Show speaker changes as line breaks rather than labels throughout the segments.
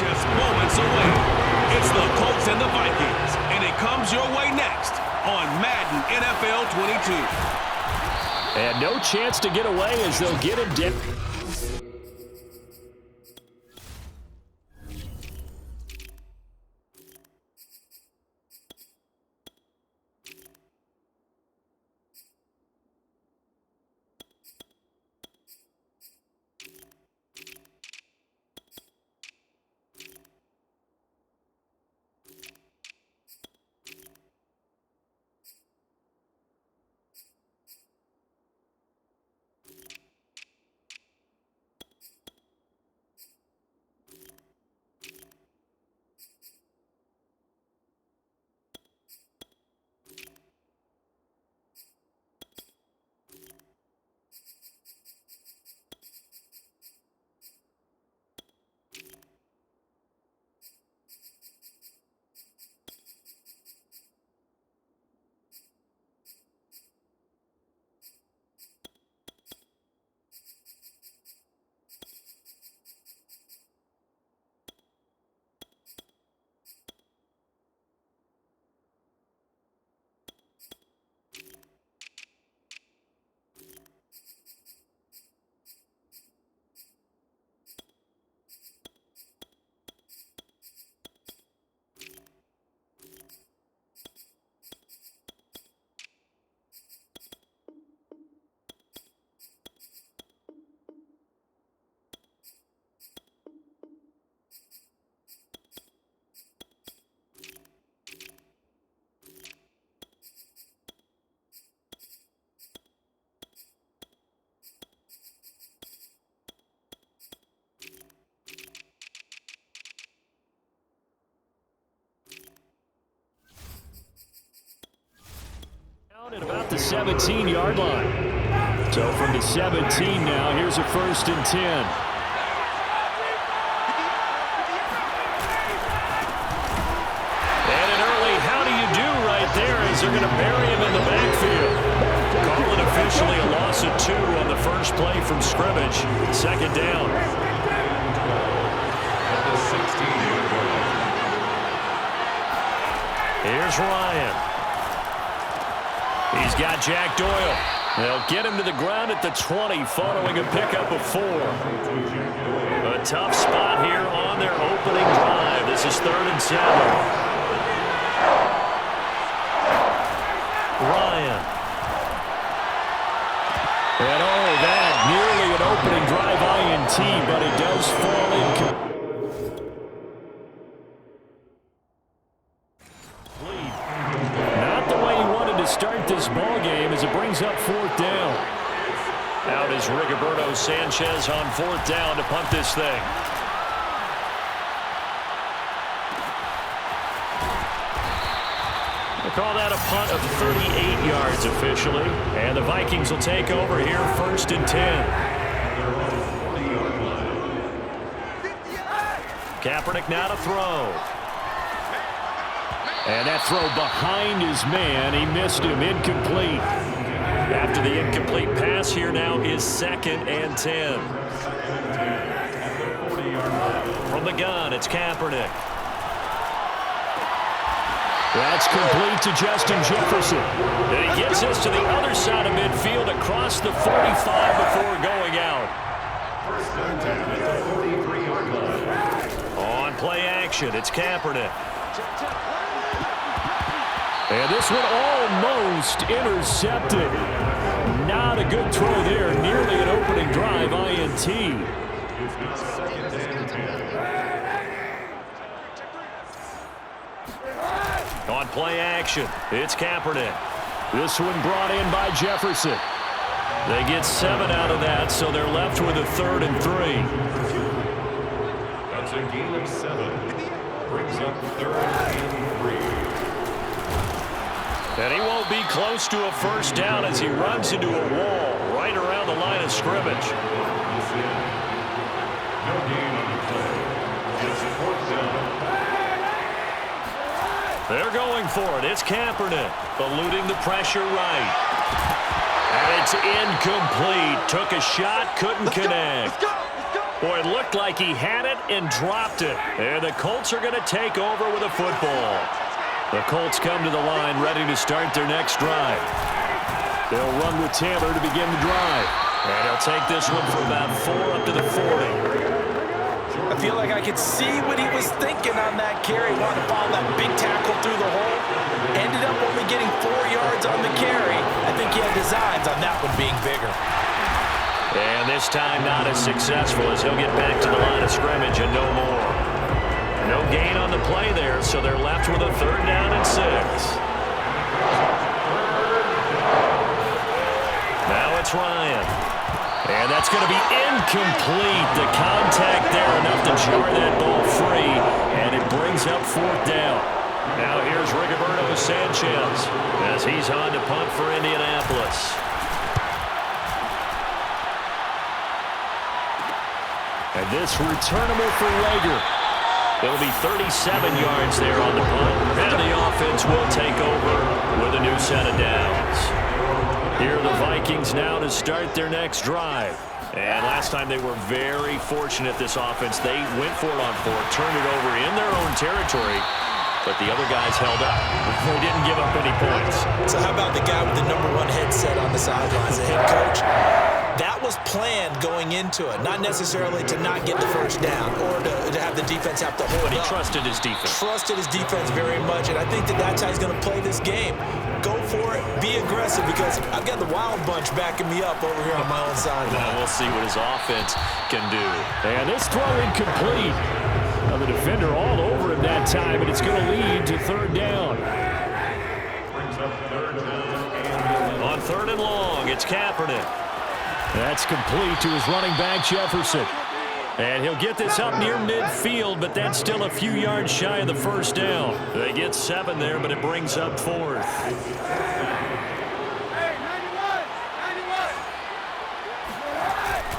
just moments away. It's the Colts and the Vikings, and it comes your way next on Madden NFL 22.
And no chance to get away as they'll get him down. At about the 17-yard line. So from the 17 now, here's a 1st and 10. And an early how do you do right there as they're going to bury him in the backfield. Call it officially a loss of 2 on the first play from scrimmage. 2nd down. Here's Ryan. He's got Jack Doyle. They'll get him to the ground at the 20 following a pickup of 4. A tough spot here on their opening drive. This is 3rd and 7. Ryan. And oh, that nearly an opening drive INT, but it does fall in. Start this ball game as it brings up 4th down. Out is Rigoberto Sanchez on 4th down to punt this thing. They call that a punt of 38 yards officially, and the Vikings will take over here 1st and 10. Kaepernick now to throw. And that throw behind his man. He missed him. Incomplete. After the incomplete pass, here now is 2nd and 10. From the gun, it's Kaepernick. That's complete to Justin Jefferson. And he gets us to the other side of midfield across the 45 before going out. On play action, it's Kaepernick. And this one almost intercepted. Not a good throw there. Nearly an opening drive INT. On play action, it's Kaepernick. This one brought in by Jefferson. They get 7 out of that, so they're left with a 3rd and 3.
That's a gain of 7. Brings up 3rd and 3.
And he won't be close to a 1st down as he runs into a wall right around the line of scrimmage.
No gain on the play. It's 4th down.
They're going for it. It's Kaepernick eluding the pressure right. And it's incomplete. Took a shot, couldn't connect. Boy, it looked like he had it and dropped it. And the Colts are going to take over with a football. The Colts come to the line ready to start their next drive. They'll run with Taylor to begin the drive. And he'll take this one for about 4 up to the 40.
I feel like I could see what he was thinking on that carry. Wanted to follow that big tackle through the hole. Ended up only getting 4 yards on the carry. I think he had designs on that one being bigger.
And this time not as successful as he'll get back to the line of scrimmage and no more. No gain on the play there, so they're left with a 3rd down and 6. Now it's Ryan. And that's going to be incomplete. The contact there enough to jar that ball free, and it brings up 4th down. Now here's Rigoberto Sanchez as he's on to punt for Indianapolis. And this returnable for Rager. It'll be 37 yards there on the punt. And the offense will take over with a new set of downs. Here are the Vikings now to start their next drive. And last time they were very fortunate, this offense. They went for it on 4, turned it over in their own territory, but the other guys held up. They didn't give up any points.
So how about the guy with the #1 headset on the sidelines, the head coach? That was planned going into it, not necessarily to not get the first down or to have the defense have to hold
But he
up.
trusted his defense.
Trusted his defense very much, and I think that's how he's going to play this game. Go for it, be aggressive, because I've got the wild bunch backing me up over here on my own sideline.
Now we'll see what his offense can do.
And this throw incomplete. Now the defender all over him that time, and it's going to lead to 3rd down.
On 3rd and long, it's Kaepernick.
That's complete to his running back, Jefferson.
And he'll get this up near midfield, but that's still a few yards shy of the 1st down. They get 7 there, but it brings up 4th.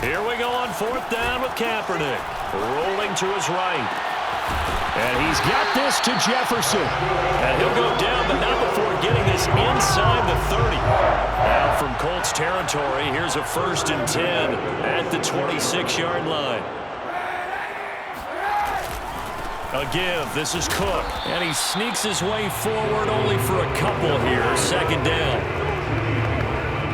Here we go on 4th down with Kaepernick. Rolling to his right.
And he's got this to Jefferson.
And he'll go down, but not before getting this inside the 30. Now from Colts territory, here's a 1st and 10 at the 26-yard line. A give. This is Cook.
And he sneaks his way forward only for a couple here. 2nd down.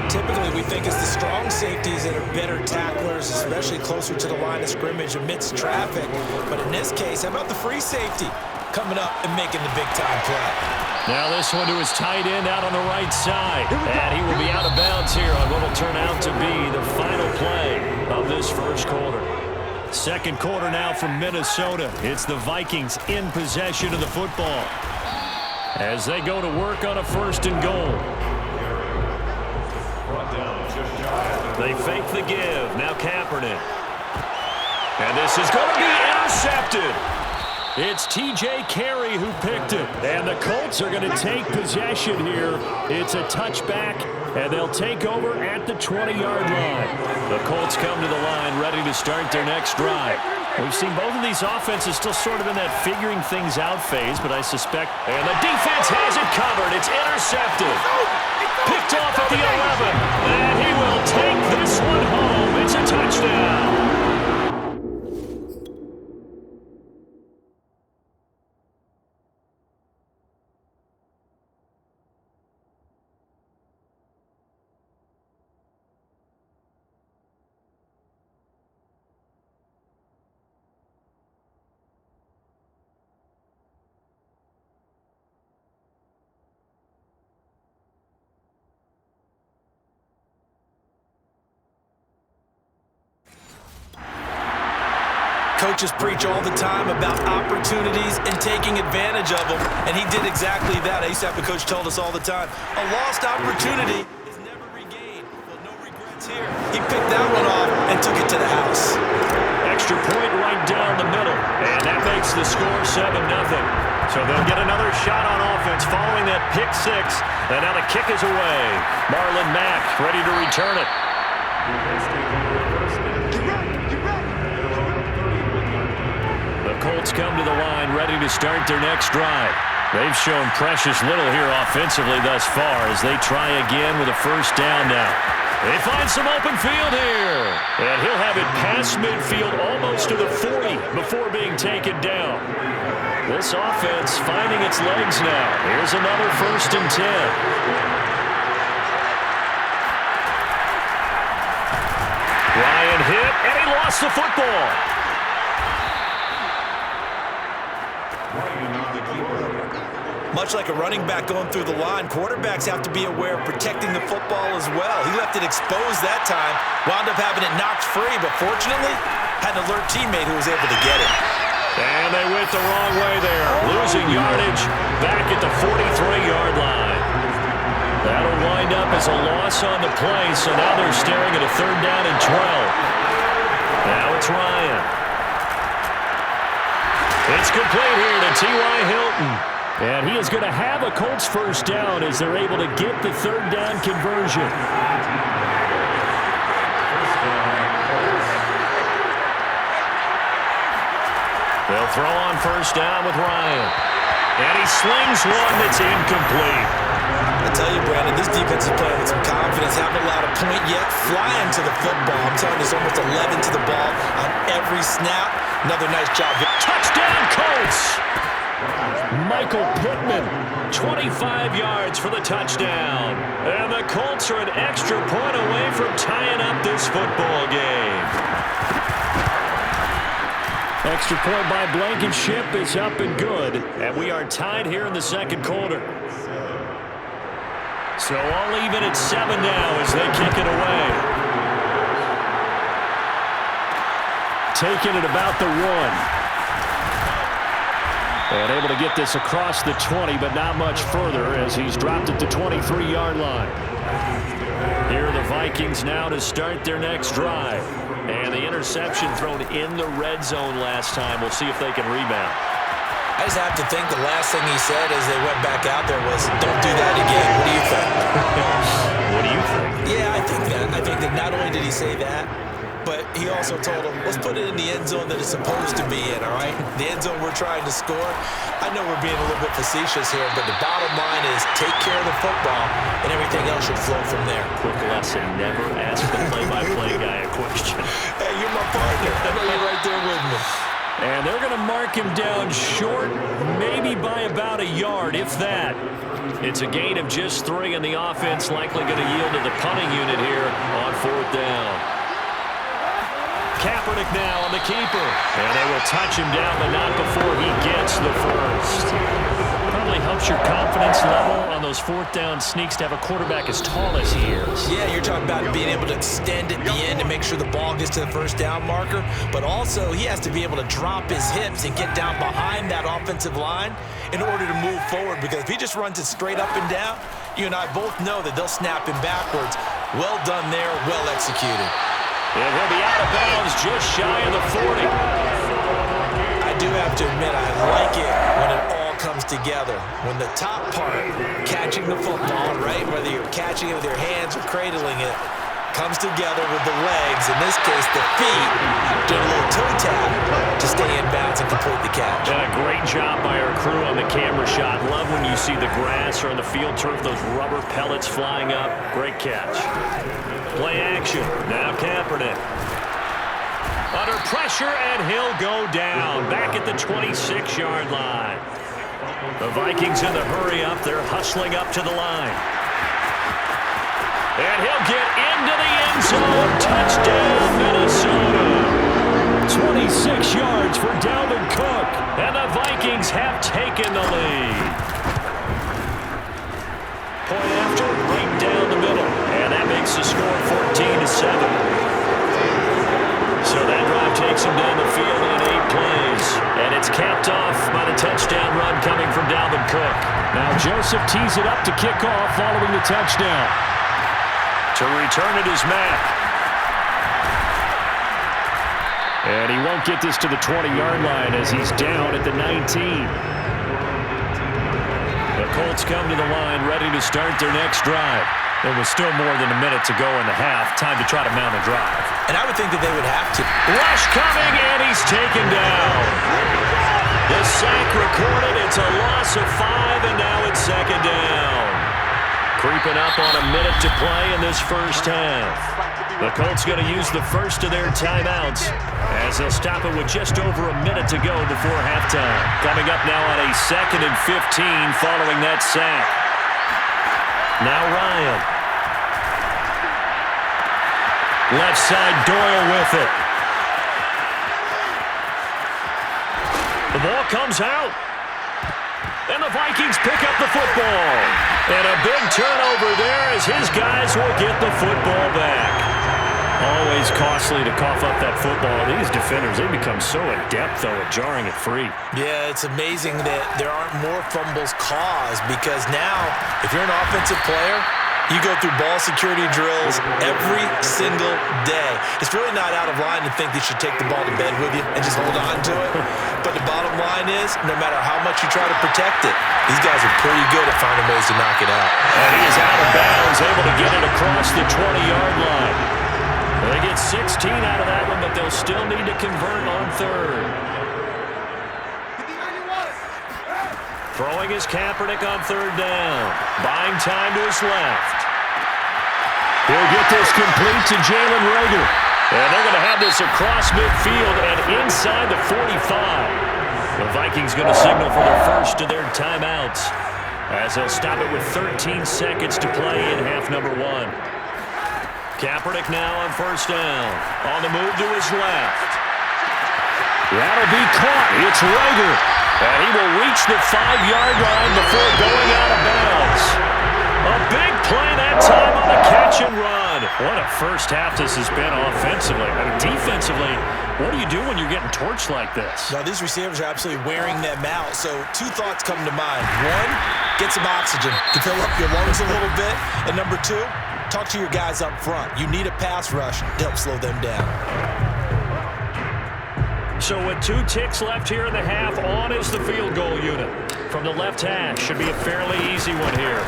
Typically, we think it's the strong safeties that are better tacklers, especially closer to the line of scrimmage amidst traffic. But in this case, how about the free safety coming up and making the big-time play?
Now this one to his tight end out on the right side.
And he will be out of bounds here on what will turn out to be the final play of this 1st quarter.
2nd quarter now from Minnesota. It's the Vikings in possession of the football as they go to work on a 1st and goal.
They fake the give. Now Kaepernick. And this is going to be intercepted.
It's T.J. Carey who picked it. And the Colts are going to take possession here. It's a touchback, and they'll take over at the 20-yard line.
The Colts come to the line ready to start their next drive.
We've seen both of these offenses still sort of in that figuring things out phase, but I suspect...
And the defense has it covered. It's intercepted. Picked off at the 11. And he will take this one home. It's a touchdown.
Coaches preach all the time about opportunities and taking advantage of them, and he did exactly that. I used to have a coach tell us all the time, a lost opportunity is never regained. Well, no regrets here. He picked that one off and took it to the house.
Extra point right down the middle, and that makes the score 7-0. So they'll get another shot on offense following that pick 6, and now the kick is away. Marlon Mack ready to return it.
Colts come to the line ready to start their next drive. They've shown precious little here offensively thus far as they try again with a 1st down now.
They find some open field here. And he'll have it past midfield almost to the 40 before being taken down. This offense finding its legs now. Here's another 1st and 10. Ryan hit, and he lost the football.
Much like a running back going through the line, quarterbacks have to be aware of protecting the football as well. He left it exposed that time, wound up having it knocked free, but fortunately had an alert teammate who was able to get it.
And they went the wrong way there, losing yardage back at the 43-yard line. That'll wind up as a loss on the play, so now they're staring at a 3rd down and 12. Now it's Ryan. It's complete here to T.Y. Hilton.
And he is going to have a Colts 1st down as they're able to get the 3rd down conversion.
They'll throw on 1st down with Ryan. And he slings one that's incomplete.
I tell you, Brandon, this defense is playing with some confidence. Haven't allowed a point yet. Flying to the football. I'm telling you, there's almost 11 to the ball on every snap. Another nice job.
Touchdown, Colts!
Michael Pittman.
25 yards for the touchdown. And the Colts are an extra point away from tying up this football game.
Extra point by Blankenship is up and good.
And we are tied here in the 2nd quarter. So all even at 7 now as they kick it away.
Taking it about the 1. And able to get this across the 20, but not much further as he's dropped at the 23-yard line.
Here are the Vikings now to start their next drive. And the interception thrown in the red zone last time. We'll see if they can rebound.
I just have to think the last thing he said as they went back out there was, don't do that again. What do you think?
What do you think?
Yeah, I think that. I think that not only did he say that, but he also told him, let's put it in the end zone that it's supposed to be in, all right? The end zone we're trying to score. I know we're being a little bit facetious here, but the bottom line is take care of the football, and everything else should flow from there.
Quick lesson, never ask the play-by-play guy a question.
Hey, you're my partner. I know you're right there with me.
And they're going to mark him down short, maybe by about a yard, if that.
It's a gain of just 3, and the offense likely going to yield to the punting unit here on 4th down. Kaepernick now on the keeper. And they will touch him down, but not before he gets the 1st.
Probably helps your confidence level on those 4th down sneaks to have a quarterback as tall as he is.
Yeah, you're talking about being able to extend at the end to make sure the ball gets to the 1st down marker. But also, he has to be able to drop his hips and get down behind that offensive line in order to move forward. Because if he just runs it straight up and down, you and I both know that they'll snap him backwards. Well done there, well executed.
And he'll be out of bounds just shy of the 40.
I do have to admit, I like it when it all comes together. When the top part, catching the football, right, whether you're catching it with your hands or cradling it, comes together with the legs, in this case the feet, doing a little toe tap to stay in bounds and complete the catch.
And a great job by our crew on the camera shot. Love when you see the grass or on the field turf, those rubber pellets flying up. Great catch. Play action. Now Kaepernick. Under pressure, and he'll go down. Back at the 26-yard line. The Vikings in the hurry up. They're hustling up to the line. And he'll get into the end zone. Touchdown, Minnesota.
26 yards for Dalvin Cook.
And the Vikings have taken the lead. Point after, right down the middle. And that makes the score 14-7. So that drive takes him down the field in 8 plays. And it's capped off by the touchdown run coming from Dalvin Cook.
Now Joseph tees it up to kick off following the touchdown.
To return it is Mack.
And he won't get this to the 20-yard line as he's down at the 19.
The Colts come to the line ready to start their next drive. There was still more than a minute to go in the half. Time to try to mount a drive.
And I would think that they would have to.
Rush coming, and he's taken down. The sack recorded. It's a loss of 5, and now it's 2nd down. creeping up on a minute to play in this first half. The Colts going to use the first of their timeouts as they'll stop it with just over a minute to go before halftime. Coming up now on a 2nd and 15 following that sack. Now Ryan. Left side, Doyle with it. The ball comes out. And the Vikings pick up the football. And a big turnover there as his guys will get the football back. Always costly to cough up that football. These defenders, they become so adept, though, at jarring it free.
Yeah, it's amazing that there aren't more fumbles caused because now, if you're an offensive player, you go through ball security drills every single day. It's really not out of line to think that you should take the ball to bed with you and just hold on to it. But the bottom line is, no matter how much you try to protect it, these guys are pretty good at finding ways to knock it out.
And he is out of bounds, able to get it across the 20-yard line. They get 16 out of that one, but they'll still need to convert on third. Throwing his Kaepernick on third down. Buying time to his left. He'll get this complete to Jalen Reagor. And they're going to have this across midfield and inside the 45. The Vikings going to signal for the first of their timeouts as they'll stop it with 13 seconds to play in half number 1. Kaepernick now on first down. On the move to his left. That'll be caught. It's Reagor. And he will reach the 5-yard line before going out of bounds. A big play that time on the catch and run. What a first half this has been offensively. I mean, defensively, what do you do when you're getting torched like this?
Now, these receivers are absolutely wearing them out. So 2 thoughts come to mind. 1, get some oxygen to fill up your lungs a little bit. And number 2, talk to your guys up front. You need a pass rush to help slow them down.
So with 2 ticks left here in the half, on is the field goal unit. From the left hash, should be a fairly easy one here.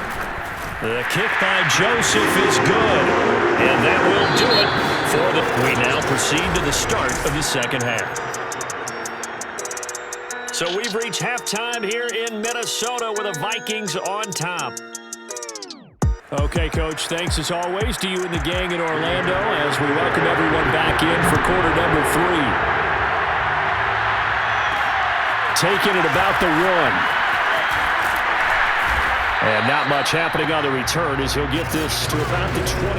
The kick by Joseph is good. And that will do it for the... We now proceed to the start of the second half. So we've reached halftime here in Minnesota with the Vikings on top.
Okay, Coach, thanks as always to you and the gang in Orlando as we welcome everyone back in for quarter number 3. Taking it about the 1. And not much happening on the return as he'll get this to about the 23.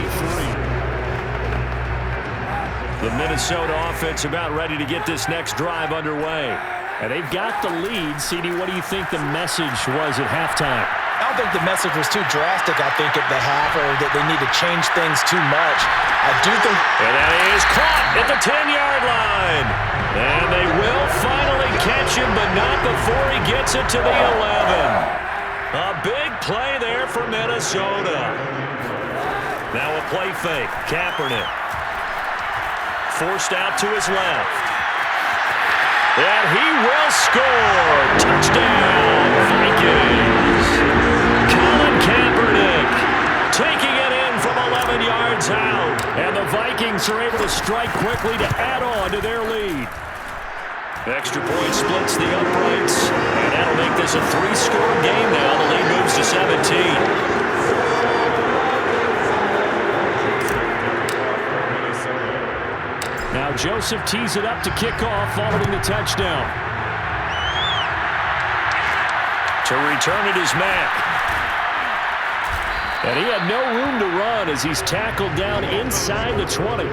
The Minnesota offense about ready to get this next drive underway. And they've got the lead. CD, what do you think the message was at halftime?
I don't think the message was too drastic, I think, at the half, or that they need to change things too much. I do think...
And that is caught at the 10-yard line. And they will finally catch him, but not before he gets it to the 11. A big play there for Minnesota. Now a play fake. Kaepernick. Forced out to his left. And he will score. Touchdown, Vikings. Colin Kaepernick taking it in from 11 yards out. And the Vikings are able to strike quickly to add on to their lead. Extra point splits the uprights, and that'll make this a 3-score game now. The lead moves to 17.
Now Joseph tees it up to kick off following the touchdown.
To return it is Mack.
And he had no room to run as he's tackled down inside the 20.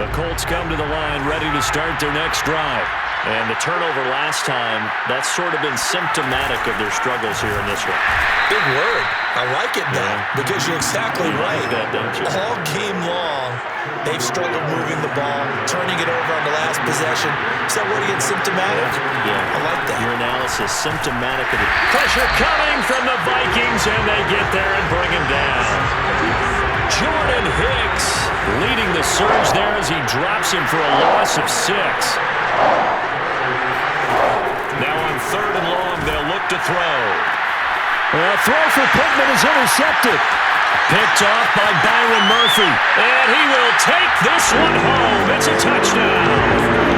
The Colts come to the line ready to start their next drive. And the turnover last time, that's sort of been symptomatic of their struggles here in this one.
Big word. I like it, though, because you're exactly right.
Like that, don't you?
All game long, they've struggled moving the ball, turning it over on the last possession. Is that word again, symptomatic?
Yeah.
I like that.
Your analysis, symptomatic of the pressure coming from the Vikings, and they get there and bring him down. Jordan Hicks leading the surge there as he drops him for a loss of 6. Now on 3rd and long, they'll look to throw.
A throw for Pittman is intercepted.
Picked off by Byron Murphy. And he will take this one home. It's a touchdown.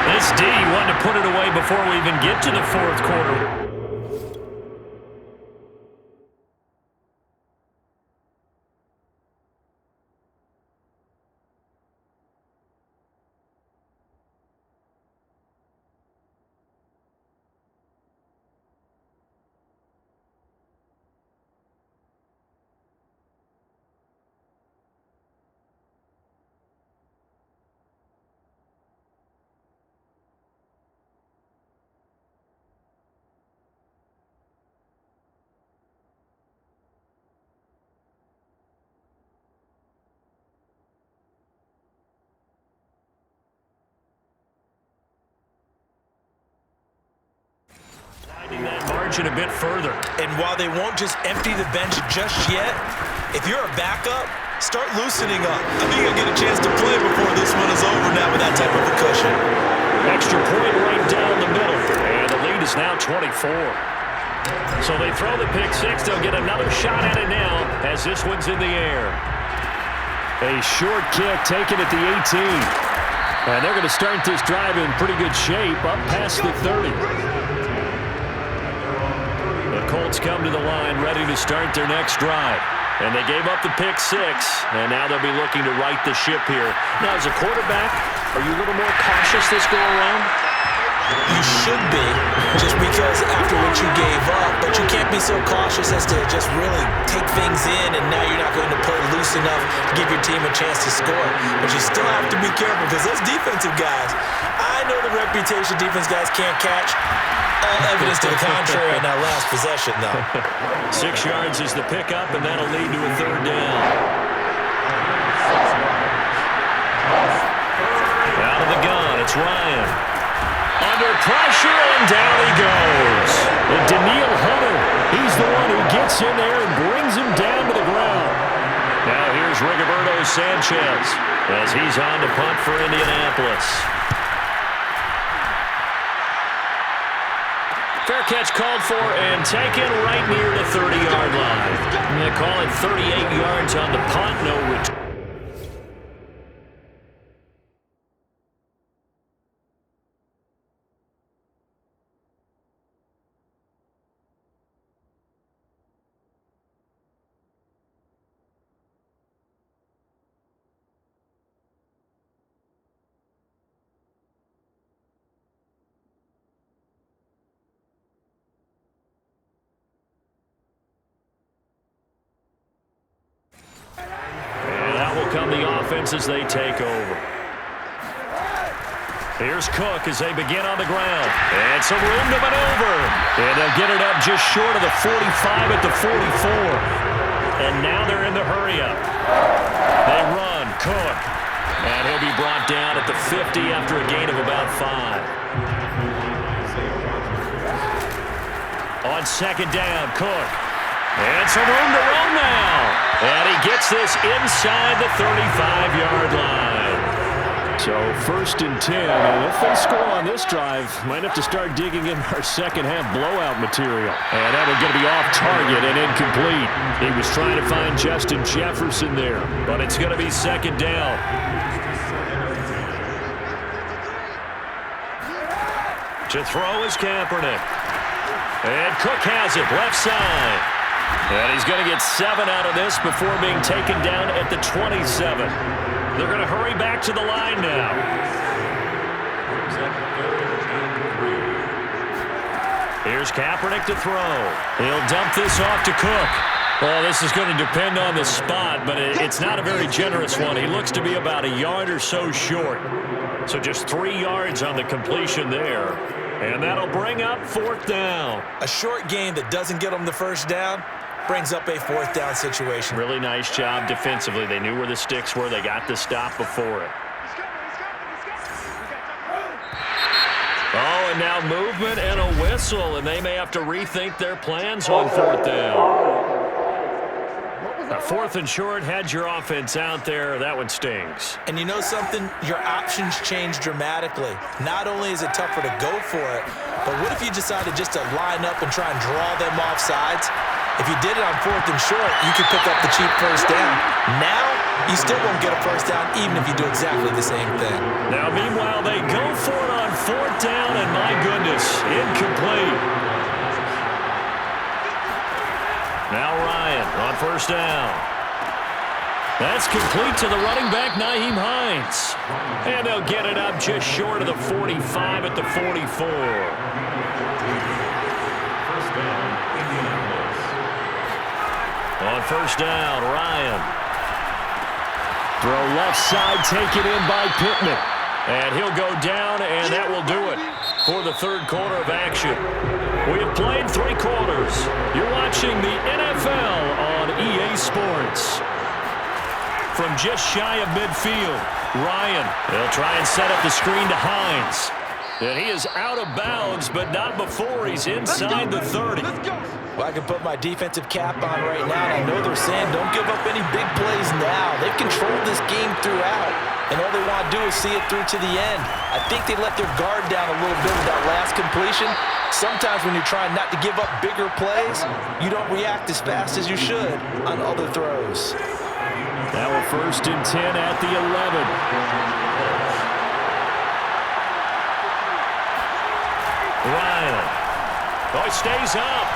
This This D wanted to put it away before we even get to the fourth quarter. That margin a bit further.
And while they won't just empty the bench just yet, if you're a backup, start loosening up. I think you'll get a chance to play before this one is over now with that type of a cushion.
Extra point right down the middle. And the lead is now 24. So they throw the pick six. They'll get another shot at it now as this one's in the air.
A short kick taken at the 18. And they're going to start this drive in pretty good shape up past the 30.
The Colts come to the line ready to start their next drive. And they gave up the pick six, and now they'll be looking to right the ship here. Now, as a quarterback, are you a little more cautious this go around?
You should be, just because after what you gave up, but you can't be so cautious as to just really take things in, and now you're not going to play loose enough to give your team a chance to score. But you still have to be careful because those defensive guys, I know the reputation defense guys can't catch. Evidence to the contrary in that last possession, though.
6 yards is the pickup, and that'll lead to a third down. Out of the gun, it's Ryan. Under pressure, and down he goes.
And Daniil Hunter, he's the one who gets in there and brings him down to the ground.
Now here's Rigoberto Sanchez as he's on to punt for Indianapolis. Fair catch called for and taken right near the 30-yard line. They call it 38 yards on the punt, no return. Come the offense as they take over. Here's Cook as they begin on the ground. And some room to maneuver. And they'll get it up just short of the 45 at the 44. And now they're in the hurry-up. They run. Cook. And he'll be brought down at the 50 after a gain of about 5. On second down, Cook. And some room to run now. And he gets this inside the 35-yard line.
So 1st and 10. And if they score on this drive, might have to start digging in our second-half blowout material. And that one's going to be off target and incomplete. He was trying to find Justin Jefferson there.
But it's going to be second down. To throw is Kaepernick. And Cook has it, left side. And he's going to get 7 out of this before being taken down at the 27. They're going to hurry back to the line now. Here's Kaepernick to throw. He'll dump this off to Cook. Well, this is going to depend on the spot, but it's not a very generous one. He looks to be about a yard or so short. So just 3 yards on the completion there. And that'll bring up 4th down.
A short gain that doesn't get them the first down brings up a 4th down situation.
Really nice job defensively. They knew where the sticks were. They got the stop before it. Oh, and now movement and a whistle, and they may have to rethink their plans on 4th down. A 4th and short, had your offense out there. That one stings.
And you know something? Your options change dramatically. Not only is it tougher to go for it, but what if you decided just to line up and try and draw them off sides? If you did it on 4th and short, you could pick up the cheap first down. Now, You still won't get a first down even if you do exactly the same thing.
Now, meanwhile, they go for it on fourth down, and my goodness, incomplete. Now Ryan on first down. That's complete to the running back, Nyheim Hines. And they'll get it up just short of the 45 at the 44. On first down, Ryan.
Throw left side, taken in by Pittman.
And he'll go down, and that will do it for the third quarter of action. We have played 3 quarters. You're watching the NFL on EA Sports. From just shy of midfield, Ryan. They'll try and set up the screen to Hines. And he is out of bounds, but not before he's inside the 30.
Well, I can put my defensive cap on right now, and I know they're saying don't give up any big plays now. They've controlled this game throughout, and all they want to do is see it through to the end. I think they let their guard down a little bit with that last completion. Sometimes when you're trying not to give up bigger plays, you don't react as fast as you should on other throws.
Now a 1st and 10 at the 11.
Ryan. Oh, he stays up.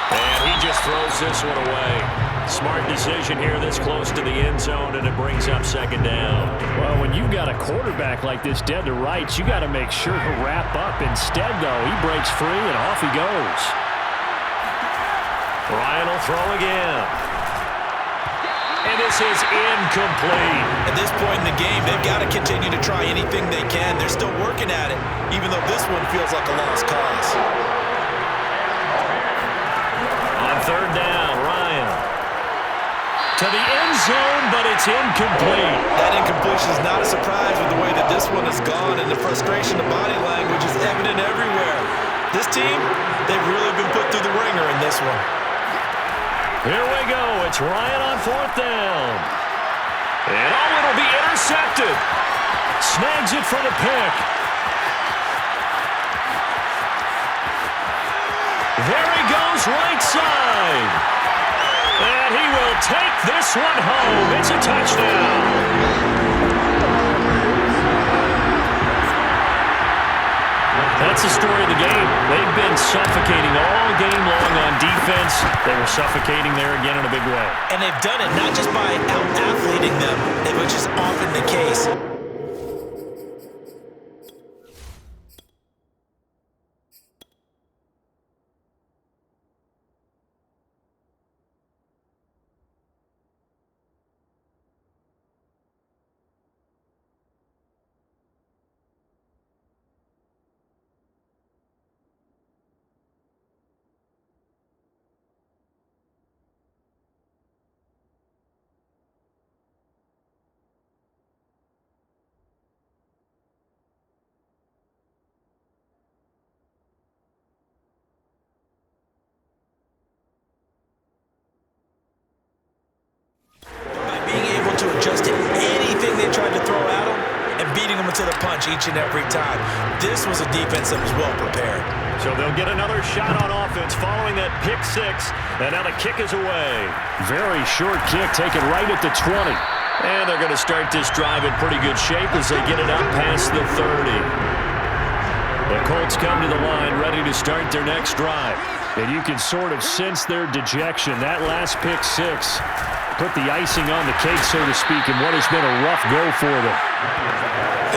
And he just throws this one away. Smart decision here this close to the end zone, and it brings up second down.
Well, when you've got a quarterback like this dead to rights, you got to make sure to wrap up. Instead, though, he breaks free, and off he goes.
Ryan will throw again. And this is incomplete.
At this point in the game, they've got to continue to try anything they can. They're still working at it, even though this one feels like a lost cause.
On third down, Ryan. To the end zone, but it's incomplete.
That incompletion is not a surprise with the way that this one has gone, and the frustration of body language is evident everywhere. This team, they've really been put through the ringer in this one.
Here we go. It's Ryan on fourth down. And it'll be intercepted. Snags it for the pick. There he goes, right side. And he will take this one home. It's a touchdown. That's the story of the game. They've been suffocating all game long on defense. They were suffocating there again in a big way.
And they've done it not just by out-athleting them, which is often the case. Each and every time. This was a defense that was well prepared.
So they'll get another shot on offense following that pick six, and now the kick is away.
Very short kick, taken right at the 20.
And they're going to start this drive in pretty good shape as they get it up past the 30. The Colts come to the line ready to start their next drive.
And you can sort of sense their dejection. That last pick six put the icing on the cake, so to speak, in what has been a rough go for them.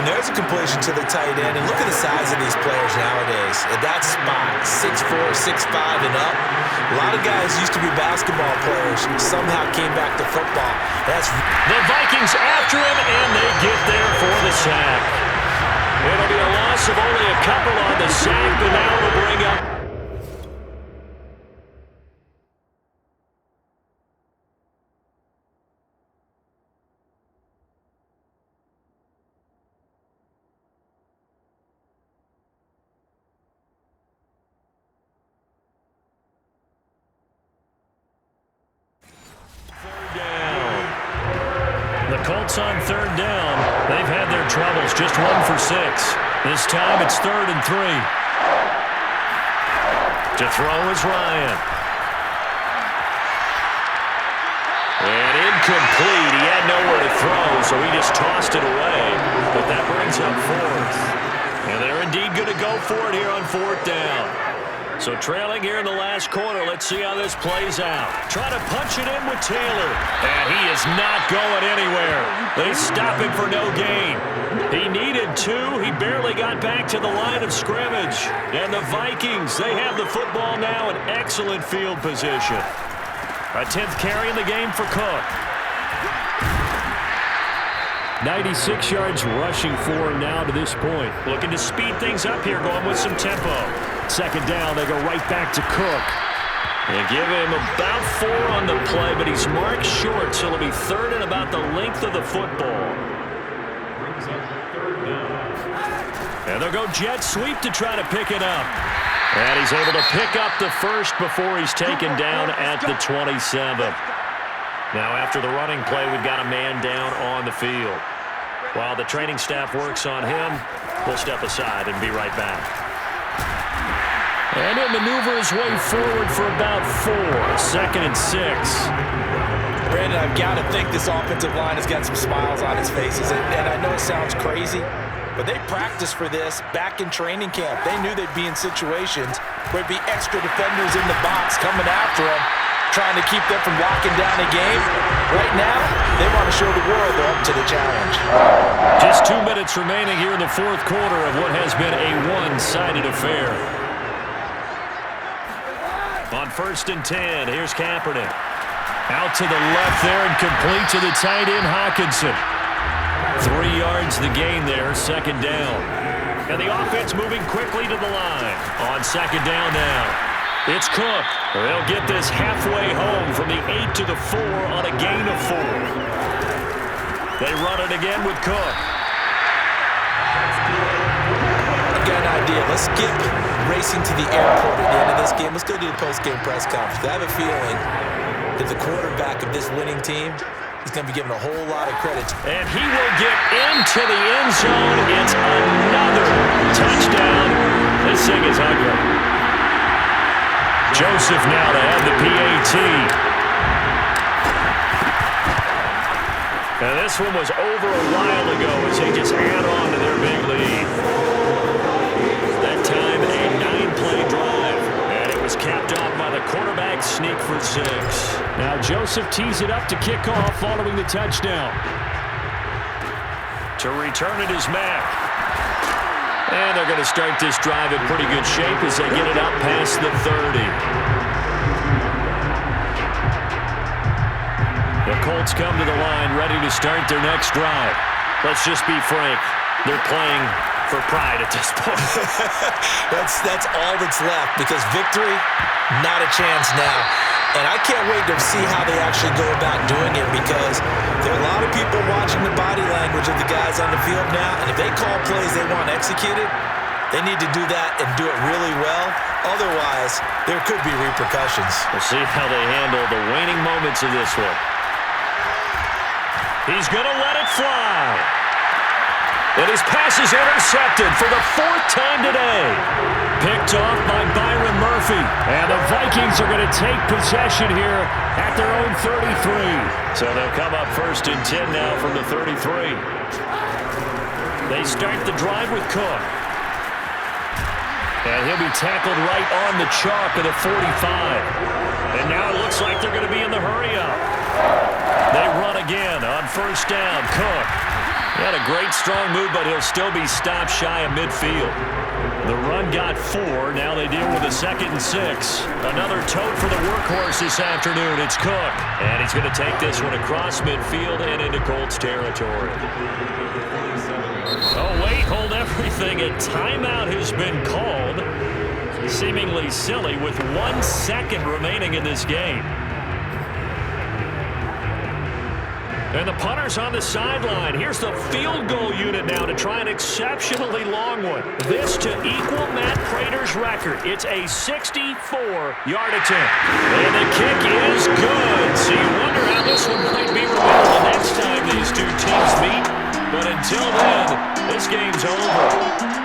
And there's a completion to the tight end. And look at the size of these players nowadays. At that spot, 6'4", 6'5", and up. A lot of guys used to be basketball players who somehow came back to football.
The Vikings after him, and they get there for the sack. It'll be a loss of only a couple on the sack, but now it'll bring up. Colts on third down. They've had their troubles. Just 1 for 6. This time it's 3rd and 3. To throw is Ryan. And incomplete. He had nowhere to throw, so he just tossed it away. But that brings up fourth. And they're indeed going to go for it here on fourth down. So trailing here in the last quarter, let's see how this plays out. Trying to punch it in with Taylor. And he is not going anywhere. They stop him for no gain. He needed two. He barely got back to the line of scrimmage. And the Vikings, they have the football now in excellent field position. A 10th carry in the game for Cook.
96 yards rushing for him now to this point.
Looking to speed things up here, going with some tempo.
Second down, they go right back to Cook.
They give him about 4 on the play, but he's marked short, so it'll be third and about the length of the football. And they'll go jet sweep to try to pick it up. And he's able to pick up the first before he's taken down at the 27. Now after the running play, we've got a man down on the field. While the training staff works on him, we'll step aside and be right back.
And he'll maneuver his way forward for about 4. 2nd and 6.
Brandon, I've got to think this offensive line has got some smiles on its faces. And I know it sounds crazy, but they practiced for this back in training camp. They knew they'd be in situations where there'd be extra defenders in the box coming after them, trying to keep them from locking down a game. Right now, they want to show the world they're up to the challenge.
Just 2 minutes remaining here in the fourth quarter of what has been a one-sided affair.
On 1st and 10, here's Kaepernick. Out to the left there and complete to the tight end, Hockenson. 3 yards the gain there, 2nd down. And the offense moving quickly to the line. On 2nd down now, it's Cook. They'll get this halfway home from the 8 to the 4 on a gain of 4. They run it again with Cook.
I've got an idea. Let's skip racing to the airport at the end of this game. Let's go to the post-game press conference. I have a feeling that the quarterback of this winning team is going to be given a whole lot of credit.
And he will get into the end zone. It's another touchdown. This thing is ugly. Joseph now to have the PAT. And this one was over a while ago as they just add on to their big lead. That time a 9-play drive. And it was capped off by the quarterback sneak for 6.
Now Joseph tees it up to kick off following the touchdown.
To return it is Mack. And they're going to start this drive in pretty good shape as they get it up past the 30. The Colts come to the line ready to start their next drive. Let's just be frank. They're playing for pride at this point.
That's all that's left, because victory, not a chance now. And I can't wait to see how they actually go about doing it, because there are a lot of people watching the body language of the guys on the field now, and if they call plays they want executed, they need to do that and do it really well. Otherwise, there could be repercussions.
We'll see how they handle the waning moments of this one. He's going to let it fly. And his pass is intercepted for the 4th time today. Picked off by Byron Murphy.
And the Vikings are going to take possession here at their own 33.
So they'll come up 1st and 10 now from the 33. They start the drive with Cook. And he'll be tackled right on the chalk of the 45. And now it looks like they're going to be in the hurry-up. They run again on 1st down. Cook. He had a great strong move, but he'll still be stopped shy of midfield. The run got 4. Now they deal with a 2nd and 6. Another tote for the workhorse this afternoon. It's Cook. And he's going to take this one across midfield and into Colts territory. Oh, wait, hold everything. A timeout has been called. Seemingly silly with 1 second remaining in this game. And the punter's on the sideline. Here's the field goal unit now to try an exceptionally long one. This to equal Matt Prater's record. It's a 64-yard attempt. And the kick is good. So you wonder how this one might be remembered the next time these two teams meet. But until then, this game's over.